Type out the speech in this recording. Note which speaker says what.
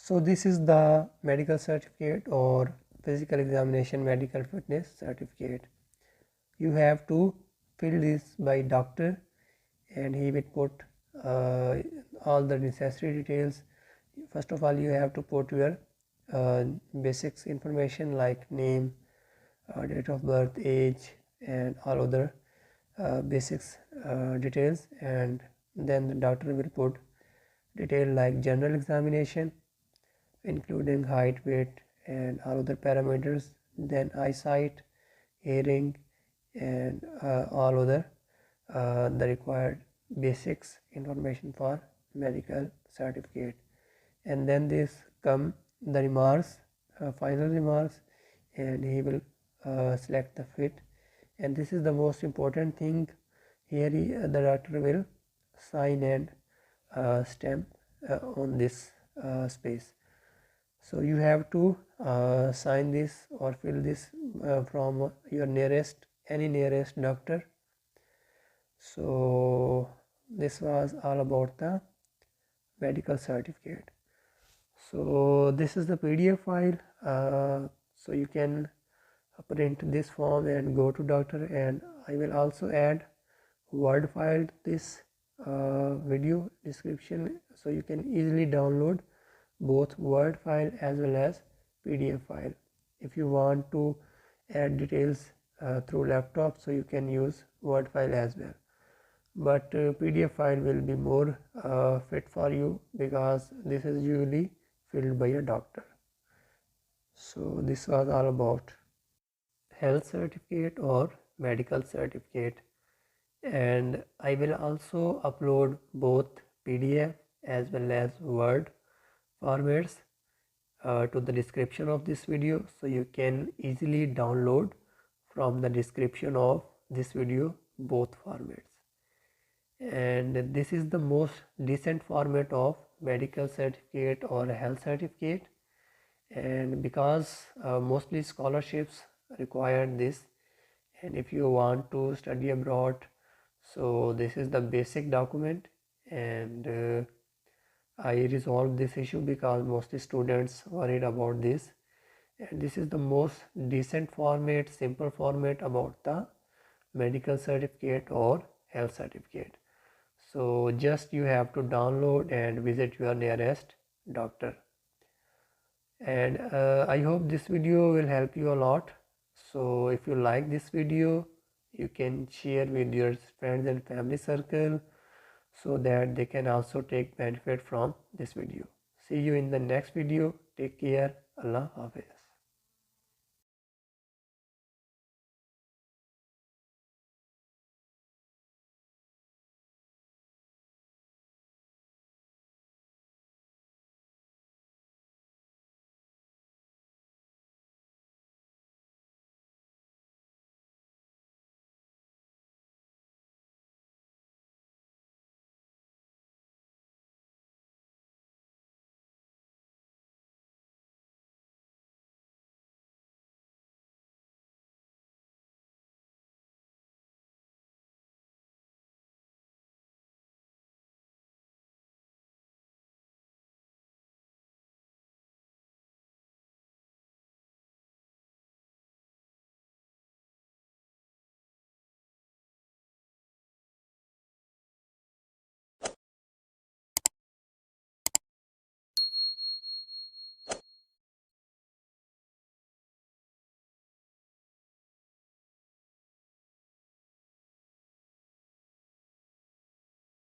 Speaker 1: So this is the medical certificate or physical examination medical fitness certificate. You have to fill this by doctor, and he will put uh, all the necessary details. First of all, you have to put your basics information like name, date of birth, age, and all other basics details, and then the doctor will put detail like general examination including height, weight, and all other parameters, then eyesight, hearing, and all other the required basics information for medical certificate. And then this come the remarks, final remarks, and he will select the fit. And this is the most important thing. Here the doctor will sign and stamp on this space. So you have to sign this or fill this from your any nearest doctor. So this was all about the medical certificate. So this is the PDF file. So you can print this form and go to doctor, and I will also add Word file to this video description, so you can easily download both Word file as well as PDF file. If you want to add details through laptop, so you can use Word file as well, but PDF file will be more fit for you because this is usually filled by a doctor. So this was all about health certificate or medical certificate, and I will also upload both PDF as well as Word formats to the description of this video, so you can easily download from the description of this video both formats. And this is the most decent format of medical certificate or health certificate, and because mostly scholarships require this, and if you want to study abroad, so this is the basic document. And I resolved this issue because mostly students worried about this, and this is the most decent format, simple format about the medical certificate or health certificate. So just you have to download and visit your nearest doctor. And I hope this video will help you a lot. So if you like this video, you can share with your friends and family circle so that they can also take benefit from this video. See you in the next video. Take care. Allah Hafiz.